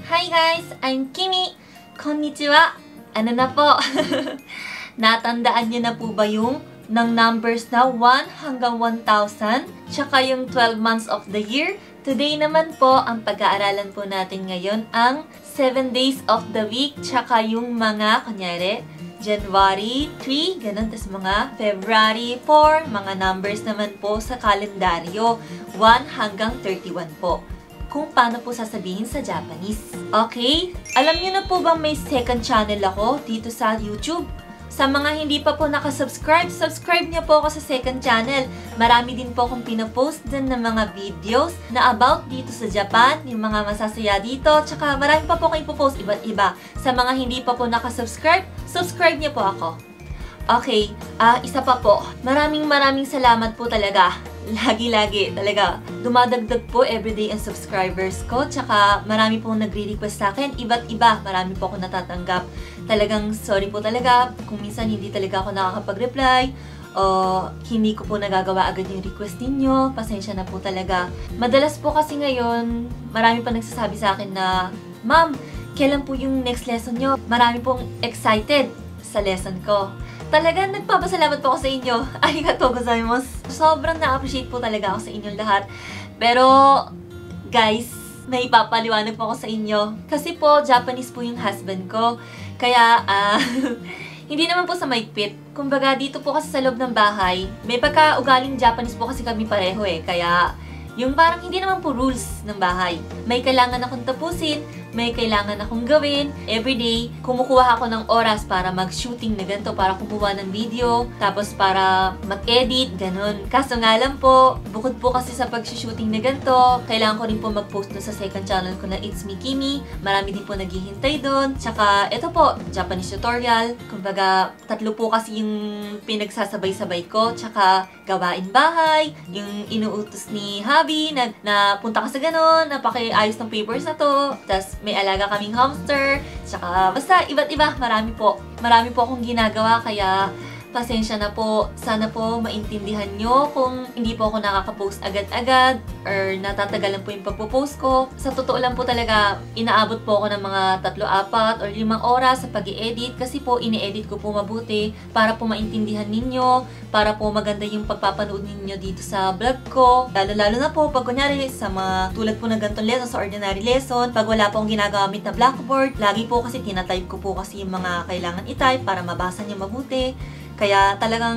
Hi guys! I'm Kimi! Konnichiwa! Ano na po? Natandaan niyo na po ba yung ng numbers na 1 hanggang 1,000? Tsaka yung 12 months of the year? Today naman po, ang pag-aaralan po natin ngayon ang 7 days of the week. Tsaka yung mga, kunyari, January 3, ganun. Tapos mga February 4, mga numbers naman po sa kalendaryo. 1 hanggang 31 po. Kung paano po sasabihin sa Japanese. Okay? Alam niyo na po bang may second channel ako dito sa YouTube? Sa mga hindi pa po nakasubscribe, subscribe niyo po ako sa second channel. Marami din po akong pinopost din ng mga videos na about dito sa Japan, yung mga masasaya dito, tsaka marami pa po akong ipopost iba't iba. Sa mga hindi pa po nakasubscribe, subscribe niyo po ako. Okay, isa pa po. Maraming salamat po talaga. Lagi-lagi talaga. Dumadagdag po everyday ang subscribers ko. Tsaka marami pong nagre-request sa akin. Iba't iba. Marami po ako natatanggap. Talagang sorry po talaga kung minsan hindi talaga ako nakakapag-reply o hindi ko po nagagawa agad yung request ninyo. Pasensya na po talaga. Madalas po kasi ngayon, marami pa nagsasabi sa akin na, Ma'am, kailan po yung next lesson nyo? Marami pong excited sa lesson ko. Talagang nagpapasalamat po ako sa inyo. Arigatou gozaimasu. Sobrang na-appreciate po talaga ako sa inyong lahat. Pero, guys, may papaliwanag po ako sa inyo. Kasi po, Japanese po yung husband ko. Kaya, hindi naman po sa maigpit. Kumbaga, dito po kasi sa loob ng bahay, may pagka-ugaling Japanese po kasi kami pareho eh. Kaya, yung parang hindi naman po rules ng bahay. May kailangan akong tapusin, may kailangan akong gawin. Everyday, kumukuha ako ng oras para mag-shooting na ganito, para kumuha ng video, tapos para mag-edit, ganun. Kaso nga lang po, bukod po kasi sa pag-shooting na ganito, kailangan ko rin po mag-post na sa second channel ko na It's Me Kimi. Marami din po naghihintay doon. Tsaka, ito po, Japanese tutorial. Kumbaga, 3 po kasi yung pinagsasabay-sabay ko. Tsaka, gawain bahay, yung inuutos ni hubby na punta ka sa ganun, na pakiayos ng papers na to. Tapos, may alaga kaming hamster. Tsaka, basta iba't iba. Marami po. Marami po akong ginagawa, kaya pasensya na po. Sana po maintindihan nyo kung hindi po ako nakaka-post agad-agad or natatagalan po yung pagpo-post ko. Sa totoo lang po talaga, inaabot po ako ng mga 3, 4 or 5 oras sa pag-i-edit kasi po ini-edit ko po mabuti para po maintindihan ninyo, para po maganda yung pagpapanood ninyo dito sa vlog ko. Lalo-lalo na po pag kunyari sa mga tulad po ng ganitong lesson, sa ordinary lesson, pag wala po akong ginagamit na blackboard, lagi po kasi tinatype ko po kasi yung mga kailangan i-type para mabasa niyo mabuti. Kaya talagang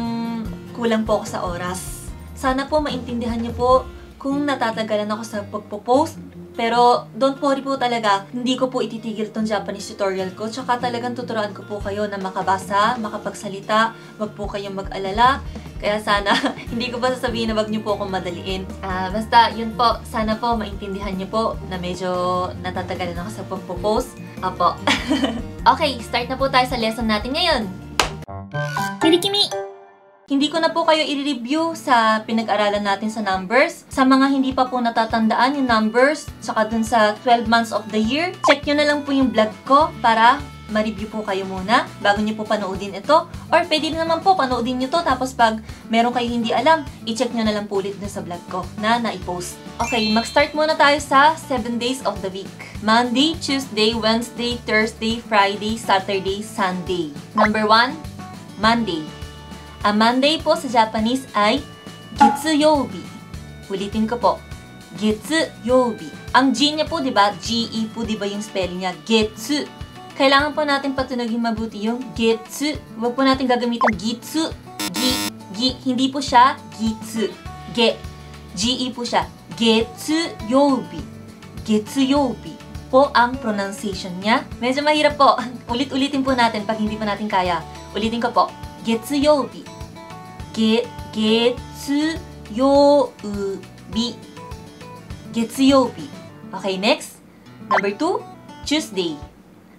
kulang po ako sa oras. Sana po maintindihan niyo po kung natatagalan ako sa pagpo-post. Pero don't worry po talaga, hindi ko po ititigil itong Japanese tutorial ko. Tsaka talagang tuturuan ko po kayo na makabasa, makapagsalita, wag po kayong mag-alala. Kaya sana, hindi ko pa sasabihin na wag niyo po akong madaliin. Basta, yun po, sana po maintindihan niyo po na medyo natatagalan ako sa pagpo-post. Opo. Okay, start na po tayo sa lesson natin ngayon. Kimi! Hindi ko na po kayo i-review sa pinag-aralan natin sa numbers. Sa mga hindi pa po natatandaan yung numbers, saka dun sa 12 months of the year, check nyo na lang po yung vlog ko para ma-review po kayo muna bago nyo po panoodin ito. Or pwede naman po panoodin nyo to, tapos pag meron kayo hindi alam, i-check nyo na lang po ulit na sa vlog ko na na-i-post. Okay, mag-start muna tayo sa 7 days of the week. Monday, Tuesday, Wednesday, Thursday, Friday, Saturday, Sunday. Number 1, Monday. Ang Monday po sa Japanese ay Getsuyoubi. Ulitin ko po. Getsuyoubi. Ang G niya po, di ba? G-E po, di ba yung spelling niya? Getsu. Kailangan po natin patunogin mabuti yung getsu. Huwag po natin gagamitin gitsu. Hindi po siya gitsu. G-E po siya. Getsuyoubi. Getsuyoubi po ang pronunciation niya. Medyo mahirap po. Ulit-ulitin po natin pag hindi pa natin kaya. Ulitin ko po. Getsuyoubi. Getsuyoubi. Getsuyoubi. Okay, next. Number 2, Tuesday.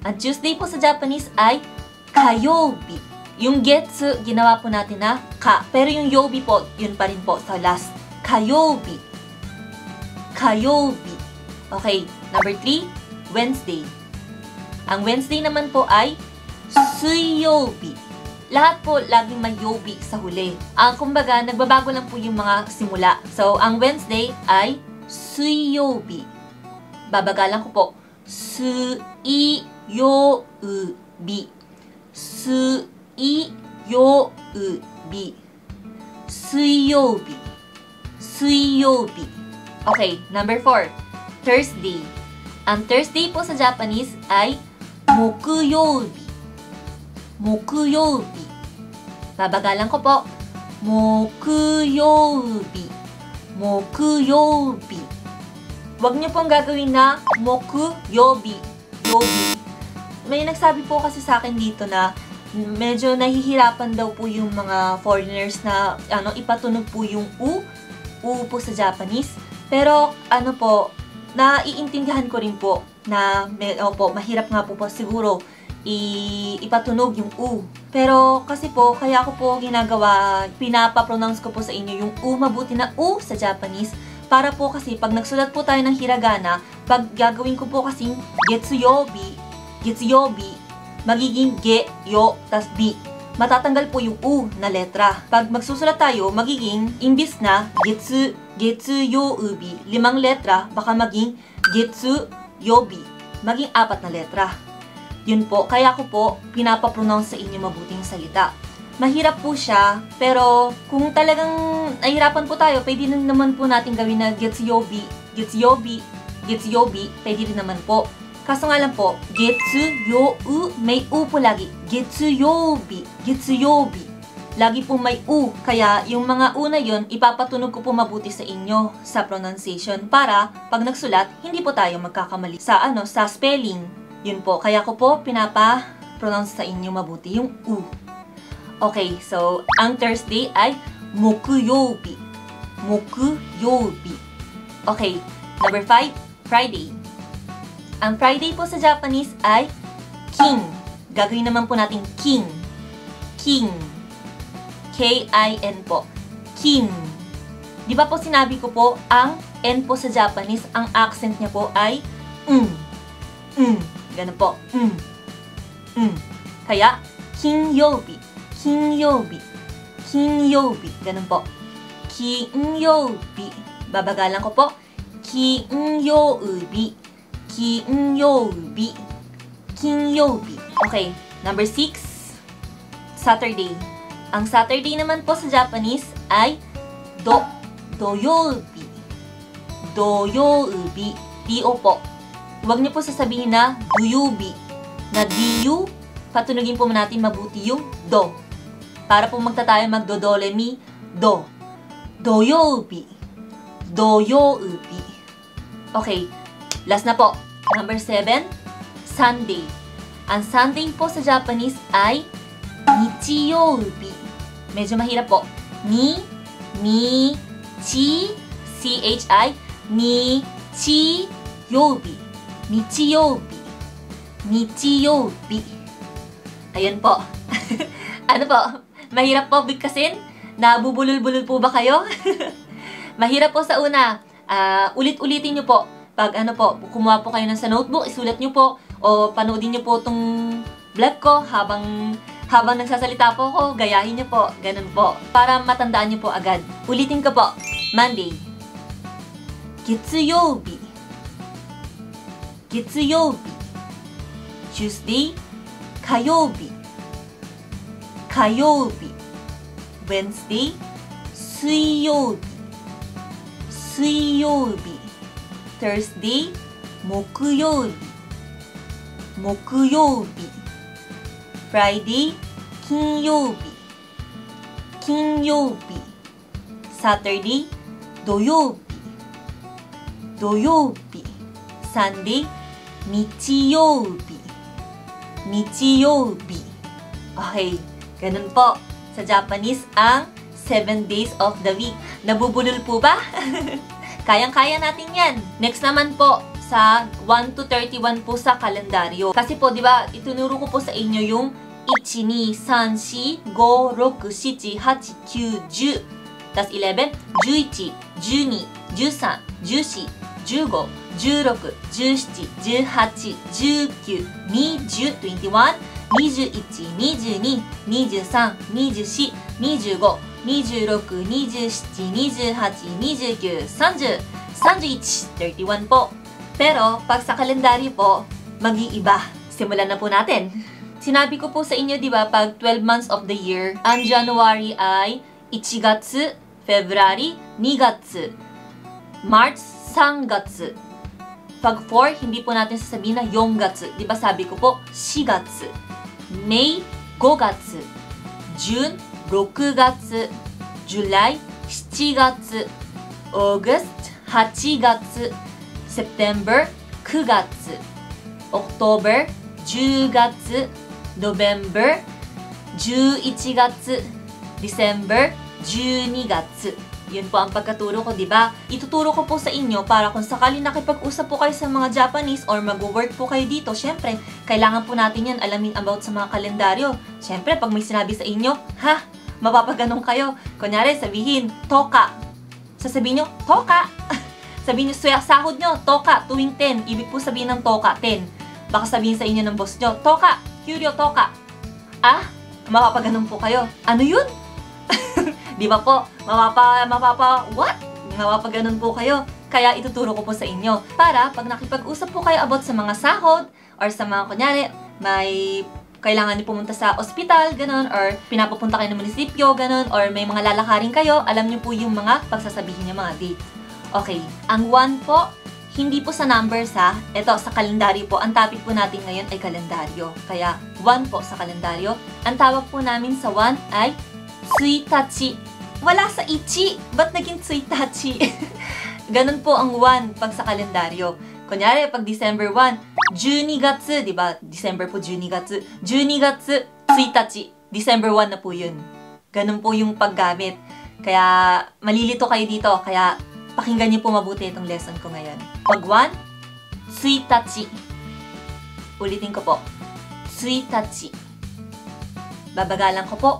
Ang Tuesday po sa Japanese ay Kayoubi. Yung getsu, ginawa po natin na ka. Pero yung youbi po, yun pa rin po sa last. Kayoubi. Kayoubi. Okay, number 3, Wednesday. Ang Wednesday naman po ay Suiyoubi. Lahat po laging may yobi sa huli. Ang kumbaga, nagbabago lang po yung mga simula. So, ang Wednesday ay Suiyoubi. Babagalan ko po. 水曜日、水曜日、水曜日、水曜日. Okay, number 4, Thursday. Ang Thursday po sa Japanese ay 木曜日、木曜日. Babagalan ko po. 木曜日、木曜日. Huwag niyo pong gagawin na mokuyobi, yobi. May nagsabi po kasi sa akin dito na medyo nahihirapan daw po yung mga foreigners na ipatunog po yung u po sa Japanese. Pero naiintindihan ko rin po na mahirap nga po siguro ipatunog yung u. Pero kasi po, kaya ko po ginagawa, pinapapronounce ko po sa inyo yung u, mabuti na u sa Japanese. Para po kasi pag nagsulat po tayo ng hiragana, pag gagawin ko po kasing getsuyobi, magiging ge, yo, tas bi. Matatanggal po yung u na letra. Pag magsusulat tayo, magiging imbis na getsuyoubi, 5 letra, baka maging getsuyobi, maging 4 na letra. Yun po, kaya ko po pinapapronounce sa inyo mabuting salita. Mahirap po siya, pero kung talagang nahihirapan po tayo, pwede naman po natin gawin na getsuyobi, pwede rin naman po. Kaso nga lang po, getsuyou, may u po lagi. Getsuyobi. Lagi po may u, kaya yung mga u na yun, ipapatunog ko po mabuti sa inyo sa pronunciation para pag nagsulat, hindi po tayo magkakamali sa spelling. Yun po, kaya ko po pinapa-pronounce sa inyo mabuti yung u. Okay, so, ang Thursday ay mokuyobi. Mokuyobi. Okay, number 5, Friday. Ang Friday po sa Japanese ay kin. Gagawin naman po natin kin. Kin. K-I-N po. Kin. Di ba po sinabi ko po, ang N po sa Japanese, ang accent niya po ay Ganun po. Kaya, kinyobi. Kinyobi. Ganun po. Kinyobi. Babagalan ko po. Kinyobi. Okay, number 6, Saturday. Ang Saturday naman po sa Japanese ay doyobi. D-O po. Huwag niyo po sasabihin na duyubi. Na diyu, patunugin po natin mabuti yung do. Para po magtatayo magdo-do-le-mi, do. Doyobi. Okay, last na po. Number 7, Sunday. Ang Sunday po sa Japanese ay nichiyobi. Medyo mahirap po. C-H-I, nichiyobi. Nichiyobi. Ayan po. Ano po? Mahirap po bigkasin? Nabubulol-bulol po ba kayo? Mahirap po sa una. Ulit-ulitin nyo po. Pag kumuha po kayo sa notebook, isulat nyo po. O panoodin nyo po itong vlog ko habang nagsasalita po ako, gayahin nyo po. Ganun po. Para matandaan nyo po agad. Ulitin ko po. Monday. Getsuyobi. Tuesday. Kayobi. Wednesday. Suiyobi. Thursday. Mokuyobi. Friday. Kinyobi. Saturday. Doyobi. Sunday. Nichiyobi. Okay, ganun po. Sa Japanese, ang 7 days of the week. Nabubulol po ba? Kayang-kaya natin yan. Next naman po, sa 1 to 31 po sa kalendaryo. Kasi po, di ba, itunuro ko po sa inyo yung 1, 2, 3, 4, 5, 6, 7, 8, 9, 10. Tas 11, 11, 12, 13, 14, 15, 16, 17, 18, 19, 20, 21, 21, 22, 23, 24, 25, 26, 27, 28, 29, 30, 31 po. Pero, pag sa kalendaryo po, mag-iiba. Simulan na po natin. Sinabi ko po sa inyo, di ba, pag 12 months of the year, ang January ay 1月, February, 2月, March, 3月. Pag 4, hindi po natin sasabihin na 4月. Di ba sabi ko po, 4月, May, 5月, June, 6月, July, 7月, August, 8月, September, 9月, October, 10月, November, 11月, December, 12月. Yun po ang pagkaturo ko, di ba? Ituturo ko po sa inyo para kung sakali nakipag-usap po kayo sa mga Japanese or mag-work po kayo dito, syempre, kailangan po natin yan alamin about sa mga kalendaryo. Syempre, pag may sinabi sa inyo, ha? Mapapaganong kayo. Kunyari, sabihin, toka. Sasabihin nyo, toka. Sabihin nyo, sahod nyo, toka, tuwing 10. Ibig po sabihin ng toka, 10. Baka sabihin sa inyo ng boss nyo, toka, kyuryo toka. Ah, mapapaganon po kayo. Ano yun? Di ba po? What? Mapapaganon po kayo. Kaya ituturo ko po sa inyo. Para pag nakipag-usap po kayo about sa mga sahod, or sa mga, kunyari, may kailangan niyo pumunta sa ospital, ganun, or pinapupunta kayo ng munisipyo, ganun, or may mga lalakarin kayo, alam niyo po yung mga pagsasabihin niyo mga date. Okay, ang 1 po, hindi po sa numbers ha. Ito, sa kalendaryo po. Ang topic po natin ngayon ay kalendaryo. Kaya, 1 po sa kalendaryo. Ang tawag po namin sa 1 ay Tsuitachi. Wala sa ichi. Ba't naging Tsuitachi? Ganun po ang 1 pag sa kalendaryo. Kunyari, pag December 1, 12月, di ba? December po 12月. 12月, Tsuitachi. December 1 na po yun. Ganun po yung paggamit. Kaya, malilito kayo dito. Kaya, pakinggan niyo po mabuti itong lesson ko ngayon. Pag 1, Tsuitachi. Ulitin ko po. Tsuitachi. Babagalan ko po.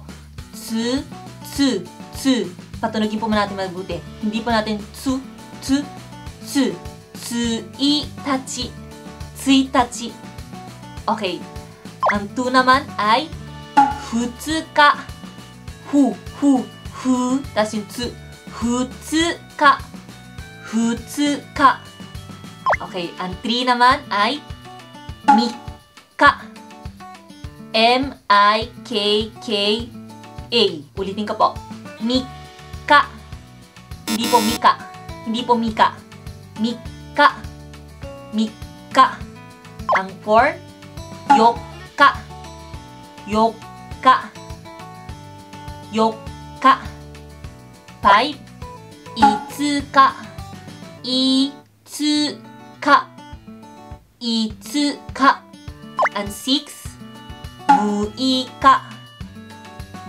Tsu, tsu, tsu. Patunogin po natin mabuti. Hindi po natin tsu, tsu, tsu. Tsuitachi. Tsuitachi. Okay. Ang 2 naman ay futsuka. Fu, fu, fu. Tapos yung tsu. Futsuka. Futsuka. Okay, ang 3 naman ay Mikka. M-I-K-K-A. Ulitin ko po. Mikka. Hindi po Mika. Hindi po Mika. Mikka. Mikka. Ang 4, Yokka. Yokka. Yokka. 5, Itsuka. Itsuka. Itsuka. And 6, Muika.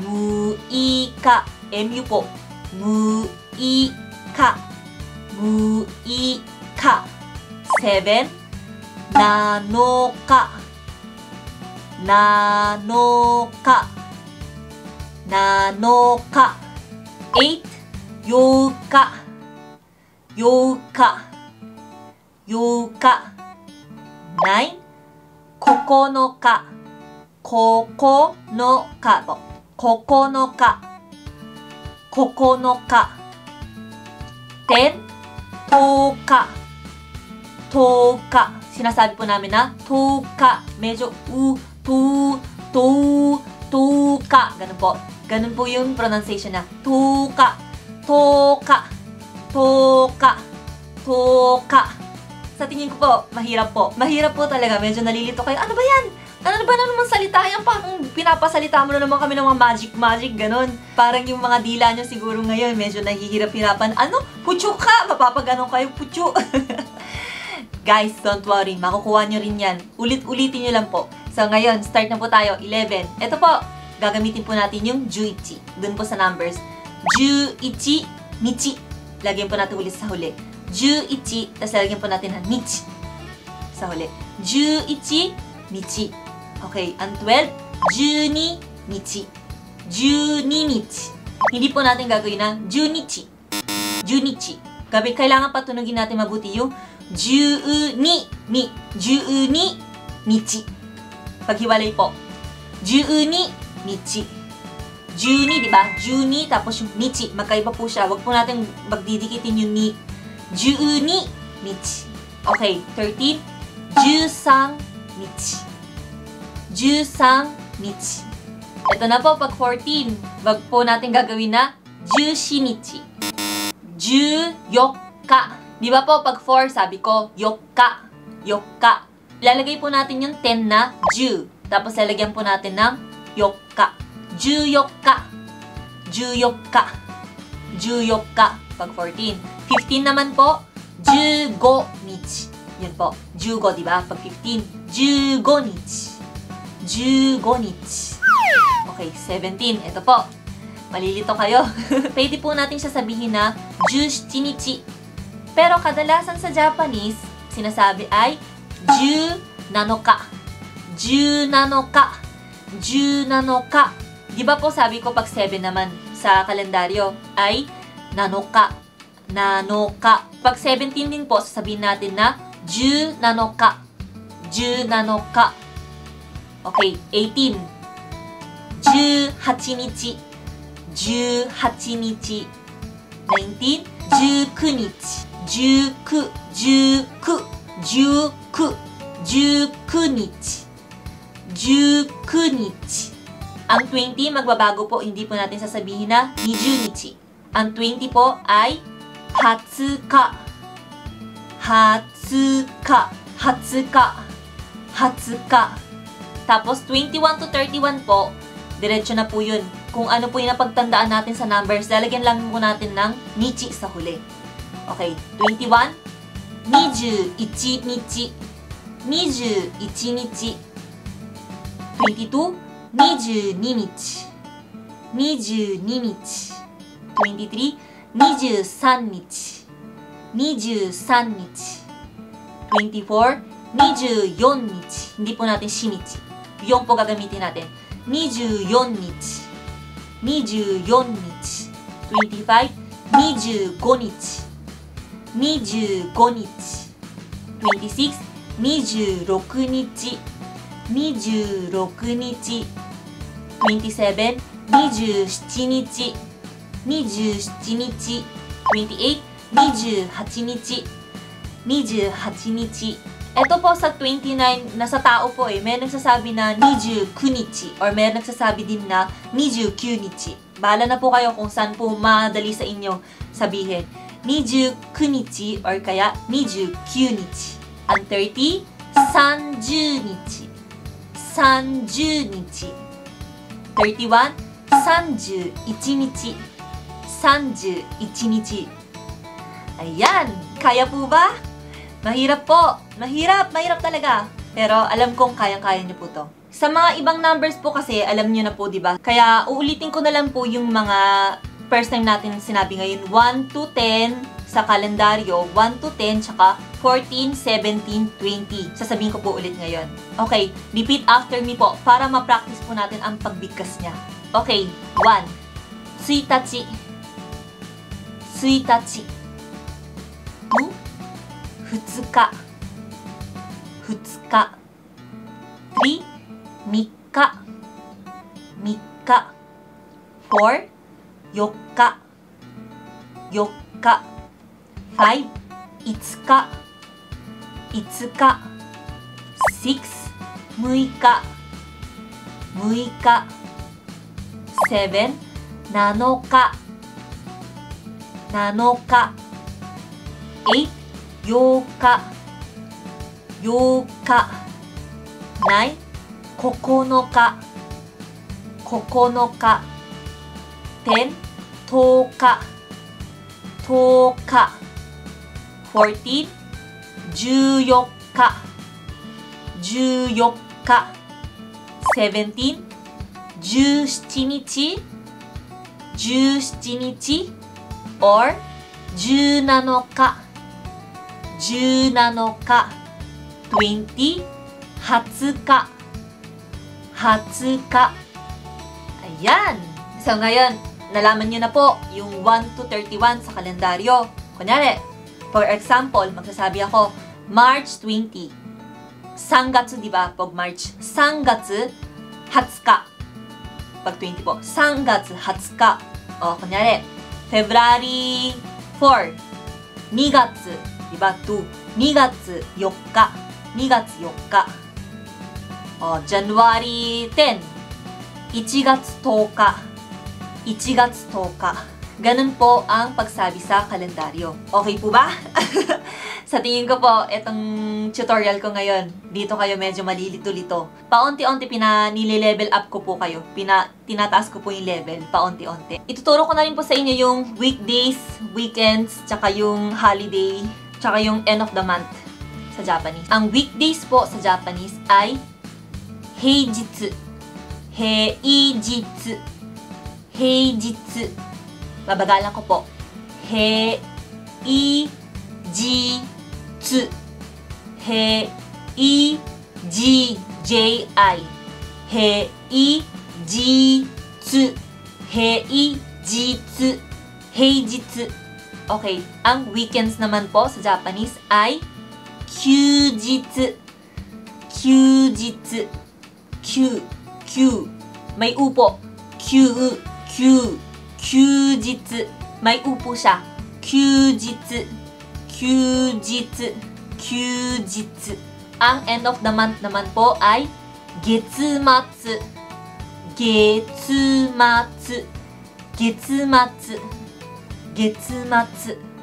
Muika. MU po. Muika. Muika. 7, Nanoka. Nanoka. Nanoka. 8, Yoka. Yoka. Yoka. 9, Kokonoka. Kokonoka po. Kokonoka. Kokonoka. 10, Toka. Toka. Sinasabi po namin na toka. Medyo toka. Ganun po. Ganun po yung pronunciation na toka. Toka. Toka. Toka. Sa tingin ko po, mahirap po. Mahirap po talaga. Medyo nalilito kayo. Ano ba yan? Ano ba na naman salita yan? Parang pinapasalita mo na naman kami ng mga magic, ganon. Parang yung mga dila nyo siguro ngayon, medyo nahihirap-hirapan. Ano? Pucho ka! Mapapaganon kayo, pucho. Guys, don't worry. Makukuha nyo rin yan. Ulit-ulitin nyo lang po. So ngayon, start na po tayo. 11. Ito po, gagamitin po natin yung juichi. Doon po sa numbers. Juichi, michi. Lagyan po natin ulit sa huli. Juichi, tapos lagyan po natin ng michi. Sa huli. Juichi, michi. Okay, ang 12, 12 nichi. 12 nichi. Hindi po natin gagawin na 12. 12. Kailangan patunogin natin mabuti yung 12 ni. 12 nichi. Paghiwalay po. 12 nichi. 12, di ba? 12, tapos yung nichi. Magkaiba po siya. Huwag po natin magdidikitin yung ni. 12 nichi. Okay, 13. 13 nichi. 13 nichi. Ito na po, pag 14, wag po natin gagawin na 14 nichi. 14 ka. Di ba po, pag 4, sabi ko, yokka. Yokka. Lalagay po natin yung 10 na 10. Tapos lalagyan po natin ng yokka. 14. 14. 14. Pag 14. 15 naman po, 15 nichi. Yan po, 15, di ba? Pag 15, 15 nichi. 15 nichi. Okay, 17. Ito po. Malilito kayo. Pwede po natin siya sabihin na 17 nichi. Pero kadalasan sa Japanese, sinasabi ay 17 ka. 17 ka. 17 ka. Di ba po sabi ko pag 7 naman sa kalendaryo ay nanoka. Nanoka. Pag 17 din po, sasabihin natin na 17 ka. 17 ka. Okay, 18. 18 nichi. 18 nichi. 19. 19 nichi. 19. 19. 19. 19 nichi. 19 nichi. Ang 20, magbabago po. Hindi po natin sasabihin na 20 nichi. Ang 20 po ay 20 ka. 20 ka. 20 ka. 20 ka. Tapos, 21 to 31 po, diretso na po yun. Kung ano po yung napagtandaan natin sa numbers, lalagyan lang po natin ng nichi sa huli. Okay, 21, 21 nichi. 21 nichi. 22, 22 nichi. 22 nichi. 23, 23 nichi. 23 nichi. 24, 24 nichi. Hindi po natin shinichi. Yung po gagamitin natin. 24 nichi. 24 nichi. 25, 25 nichi. 25日。26、26日。26日。27、27日。27日。28、28日。28日。Ito po sa 29, nasa tao po may nagsasabi na 29 日or may nagsasabi din na 29 日. Bahala na po kayo kung saan po madali sa inyo sabihin. 29日 or kaya 29日. Ang 30, 30日. 30日. 31, 31日. 31日. Ayan! Kaya po ba? Mahirap po. Mahirap talaga. Pero alam kong kayang-kaya niyo po to. Sa mga ibang numbers po kasi, alam niyo na po, di ba? Kaya uulitin ko na lang po yung mga first time natin sinabi ngayon. 1 to 10 sa kalendaryo. 1 to 10, tsaka 14, 17, 20. Sasabihin ko po ulit ngayon. Okay, repeat after me po para ma-practice po natin ang pagbigkas niya. Okay, 1. 1日 1日 2. 2日 2日 3. 3日 3日 4. 4日 4日 5. 5日 5日 6. 6日 6日 7. 7日 7日 8. 8日 8日 9. 9日 9日 10. 10日 10日 14. 14日 14日 17. 17日 17日 or 17日 17日 20. 20日 20日. Ayan! So ngayon, nalaman nyo na po yung 1 to 31 sa kalendaryo. Kunyari, for example, magsasabi ako, March 20. 3月, di ba? Pag March, 3月20日. Pag 20 po, 3月20日. O, kunyari, February 4. 2月, di ba? 2. 2月4日、2月4日。January 10, 1月10日, 1月10日. Ganun po ang pagsabi sa kalendaryo. Okay po ba? Sa tingin ko po, itong tutorial ko ngayon, dito kayo medyo malilito-lito. Paunti-unti nile-level up ko po kayo. Tinataas ko po yung level, paunti-unti. Ituturo ko na rin po sa inyo yung weekdays, weekends, tsaka yung holiday, tsaka yung end of the month sa Japanese. Ang weekdays po sa Japanese ay heijitsu. Heijitsu. Heijitsu. Babagalan ko po. Heijitsu. Heijiji. Heijitsu. Heijitsu. Heijitsu. Okay. Ang weekends naman po sa Japanese ay kyujitsu. Kyujitsu. Q. May u po. Kyujitsu. May u po siya. Kyujitsu. Ang end of the month naman po ay getsumatsu.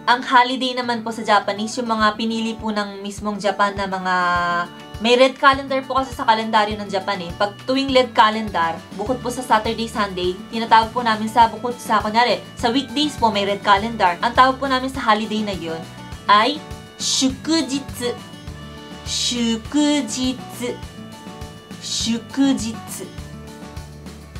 Ang holiday naman po sa Japanese, yung mga pinili po ng mismong Japan na mga... May red calendar po kasi sa kalendaryo ng Japan eh. Pag tuwing red calendar, bukod po sa Saturday, Sunday, tinatawag po namin bukod sa, kunyari, sa weekdays po may red calendar. Ang tawag po namin sa holiday na yun ay shukujitsu.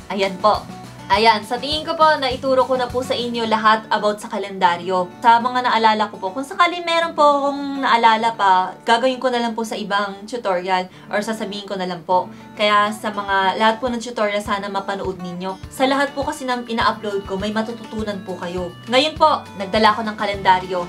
Ayan po. Ayan, sa tingin ko po, naituro ko na po sa inyo lahat about sa kalendaryo. Sa mga naalala ko po, kung sakali meron po akong naalala pa, gagawin ko na lang po sa ibang tutorial or sasabihin ko na lang po. Kaya sa mga lahat po ng tutorial, sana mapanood ninyo. Sa lahat po kasi na ina-upload ko, may matututunan po kayo. Ngayon po, nagdala ko ng kalendaryo.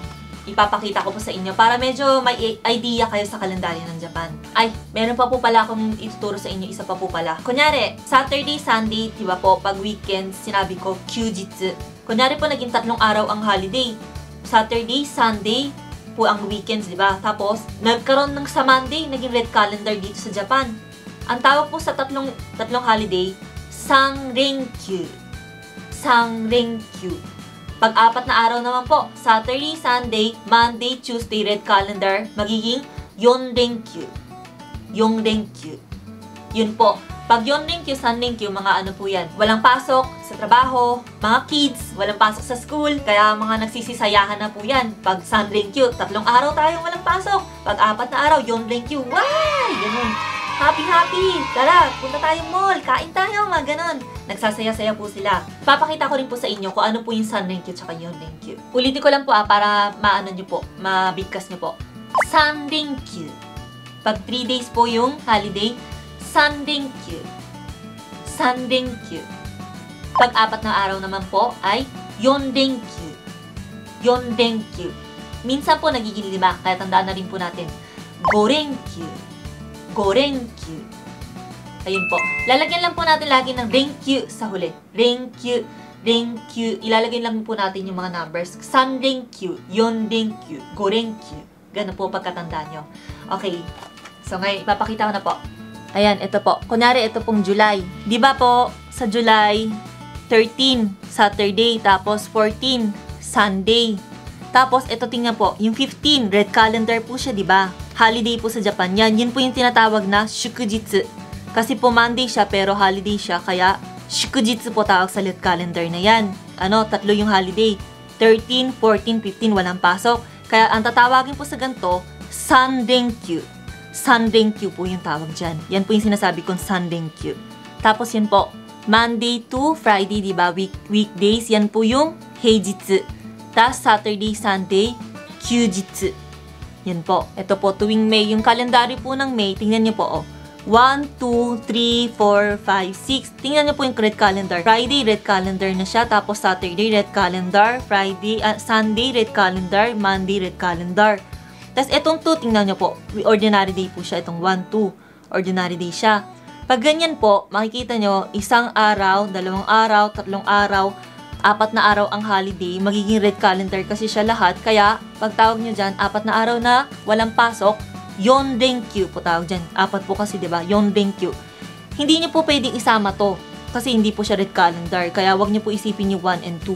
Ipapakita ko po sa inyo para medyo may idea kayo sa kalendaryo ng Japan. Ay, meron pa po pala akong ituturo sa inyo, isa pa po pala. Kunyari, Saturday, Sunday, diba po, pag weekends, sinabi ko, kyujitsu. Kunyari po, naging 3 araw ang holiday. Saturday, Sunday, po ang weekends, diba? Tapos, nagkaroon ng sa Monday, naging red calendar dito sa Japan. Ang tawag po sa tatlong holiday, Sanrenkyu. Sanrenkyu. Pag-4 na araw naman po, Saturday, Sunday, Monday, Tuesday, red calendar, magiging Yonrenkyu. Yonrenkyu. Yun po. Pag Yonrenkyu, Sanrenkyu, mga ano po yan, walang pasok sa trabaho, mga kids, walang pasok sa school, kaya mga nagsisisayahan na po yan. Pag Sanrenkyu, 3 araw tayong walang pasok. Pag 4 na araw, Yonrenkyu, wow! Ganun. Happy! Tara, punta tayong mall, kain tayo, mga ganon. Nagsasaya-saya po sila. Papakita ko rin po sa inyo kung ano po yung Sanrenkyu tsaka Yonrenkyu. Ulitin ko lang po para maano nyo po, mabigkas nyo po. Sanrenkyu. Pag 3 days po yung holiday, Sanrenkyu. Sanrenkyu. Pag 4 na araw naman po ay Yonrenkyu. Yonrenkyu. Minsan po nagiging 5, kaya tandaan na rin po natin. Gorenkyu. Gorenkyu. Ayun po. Lalagyan lang po natin lagi ng renkyu sa huli. Renkyu, renkyu. Ilalagay lang po natin yung mga numbers. Sanrenkyu, Yonrenkyu, Gorenkyu. Ganun po pagkatandaan nyo. Okay. So ngayon, ipapakita ko na po. Ayan, ito po. Kunyari, ito pong July. Di ba po, sa July 13, Saturday, tapos 14, Sunday. Tapos, ito tingnan po, yung 15, red calendar po siya, di ba? Holiday po sa Japan. Yun po yung tinatawag na shukujitsu. Kasi po Monday siya, pero holiday siya, kaya shukujitsu po tawag sa red calendar na yan. 3 yung holiday. 13, 14, 15, walang pasok. Kaya ang tatawagin po sa ganito, Sanrenkyu. Sanrenkyu po yung tawag dyan. Yan po yung sinasabi kong Sanrenkyu. Tapos yan po, Monday to Friday, di ba? Weekdays, yan po yung heijitsu. Tapos Saturday, Sunday, kyujitsu. Yan po. Ito po, tuwing May. Yung kalendaryo po ng May, tingnan niyo po, 1, 2, 3, 4, 5, 6. Tingnan niyo po yung red calendar. Friday, red calendar na siya. Tapos Saturday, red calendar. Sunday, red calendar. Monday, red calendar. Tapos itong 2, tingnan niyo po. Ordinary day po siya. Itong 1, 2. Ordinary day siya. Pag ganyan po, makikita nyo, 1 araw, 2 araw, 3 araw, 4 na araw ang holiday, magiging red calendar kasi siya lahat. Kaya, pag tawag nyo dyan, 4 na araw na walang pasok, Yondenkyu po tawag dyan. 4 po kasi, diba? Yondenkyu. Hindi nyo po pwedeng isama to kasi hindi po siya red calendar. Kaya, wag nyo po isipin yung 1 and 2.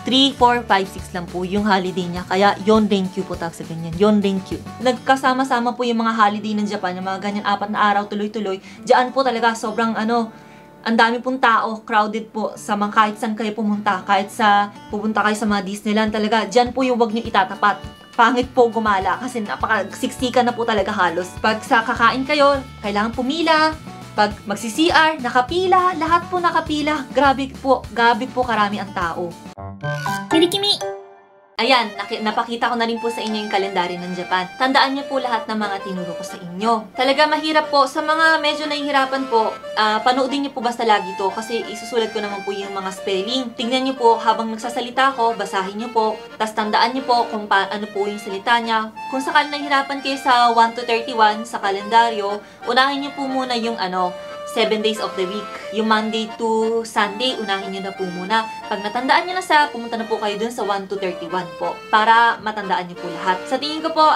3, 4, 5, 6 lang po yung holiday niya. Kaya, Yondenkyu po tawag sa ganyan. Yondenkyu. Nagkasama-sama po yung mga holiday ng Japan, yung mga ganyan 4 na araw, tuloy-tuloy. Diyan po talaga sobrang ang dami pong tao, crowded po sa mga kahit saan kayo pumunta, kahit sa pupunta kayo sa mga Disneyland talaga, dyan po yung wag nyo itatapat. Pangit po gumala kasi napaka-siksikan na po talaga halos. Pag sa kakain kayo, kailangan pumila. Pag magsi-CR, nakapila, lahat po nakapila. Grabe po karami ang tao. Hirikimi! Ayan, napakita ko na rin po sa inyo yung kalendaryo ng Japan. Tandaan niyo po lahat ng mga tinuro ko sa inyo. Talaga mahirap po. Sa mga medyo nahihirapan po, panoodin niyo po basta lagi to kasi isusulat ko naman po yung mga spelling. Tingnan niyo po habang nagsasalita ko, basahin niyo po. Tapos tandaan niyo po kung ano po yung salita niya. Kung sakali nahihirapan kayo sa 1 to 31 sa kalendaryo, unahin niyo po muna yung 7 days of the week. Yung Monday to Sunday, unahin nyo na po muna. Pag natandaan nyo na pumunta na po kayo dun sa 1 to 31 po. Para matandaan nyo po lahat. Sa tingin ko po,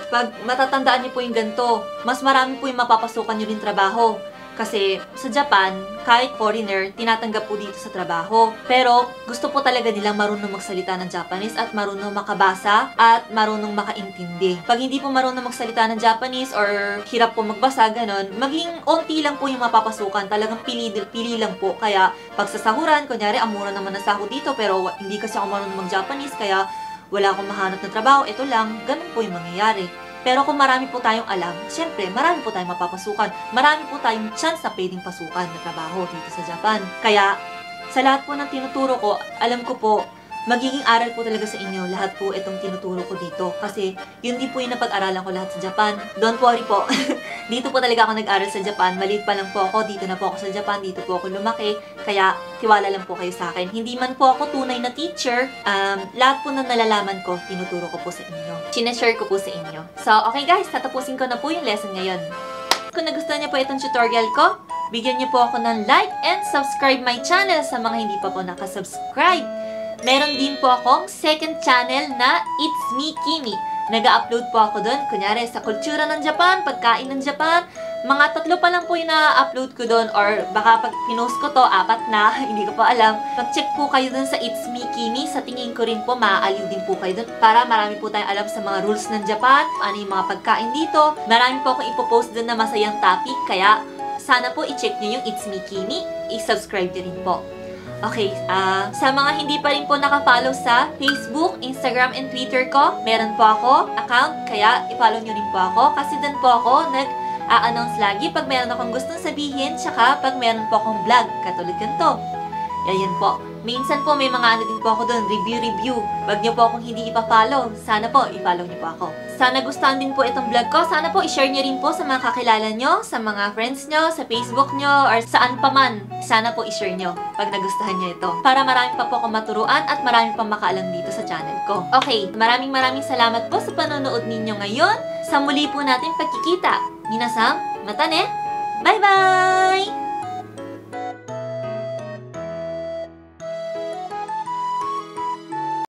pag matatandaan nyo po yung ganito, mas marami po yung mapapasukan nyo rin trabaho. Kasi sa Japan, kahit foreigner, tinatanggap po dito sa trabaho. Pero gusto po talaga nilang marunong magsalita ng Japanese at marunong makabasa at marunong makaintindi. Pag hindi po marunong magsalita ng Japanese or hirap po magbasa, ganon, maging onti lang po yung mapapasukan. Talagang pili lang po. Kaya pag sa sahuran, kunyari, amura naman ang sahod dito pero hindi kasi ako marunong mag-Japanese kaya wala akong mahanap na trabaho, ito lang, ganun po yung mangyayari. Pero kung marami po tayong alam, syempre, marami po tayong mapapasukan. Marami po tayong chance na pwedeng pasukan na trabaho dito sa Japan. Kaya, sa lahat po ng tinuturo ko, alam ko po, magiging aral po talaga sa inyo lahat po itong tinuturo ko dito. Kasi, yun din po yung napag-aralan ko lahat sa Japan. Don't worry po. Dito po talaga ako nag-aral sa Japan. Maliit pa lang po ako. Dito na po ako sa Japan. Dito po ako lumaki. Kaya, tiwala lang po kayo sa akin. Hindi man po ako tunay na teacher. Lahat po na nalalaman ko, tinuturo ko po sa inyo. Sinashare ko po sa inyo. So, okay guys, tatapusin ko na po yung lesson ngayon. Kung nagustuhan niyo po itong tutorial ko, bigyan niyo po ako ng like and subscribe my channel sa mga hindi pa po nakasubscribe. Meron din po akong second channel na It's Me Kimi. Nag-upload po ako doon, kunyari sa kultura ng Japan, pagkain ng Japan. Mga 3 pa lang po yung na-upload ko doon or baka pag pinost ko to, 4 na, hindi ko pa alam. Pag-check po kayo doon sa It's Me Kimi, sa tingin ko rin po, maaaliw din po kayo doon para marami po tayong alam sa mga rules ng Japan, ano yung mga pagkain dito. Marami po akong ipopost doon na masayang topic, kaya sana po i-check nyo yung It's Me Kimi, i-subscribe nyo rin po. Okay, sa mga hindi pa rin po nakafollow sa Facebook, Instagram, and Twitter ko, meron po ako account, kaya i-follow nyo rin po ako kasi doon po ako nag-a-announce lagi pag meron akong gustong sabihin, tsaka pag meron po akong vlog, katulad ganito. Ayan po. Minsan po may mga din po ako doon, review. Wag niyo po akong hindi ipa-follow. Sana po, i-follow niyo po ako. Sana gustuhan din po itong vlog ko. Sana po i-share niyo rin po sa mga kakilala niyo, sa mga friends niyo, sa Facebook niyo, or saan pa man. Sana po i-share niyo pag nagustuhan niyo ito. Para marami pa po akong maturuan at marami pang makaalam dito sa channel ko. Okay, maraming salamat po sa panonood ninyo ngayon. Sa muli po natin pagkikita. Minasang, mata ne. Bye-bye!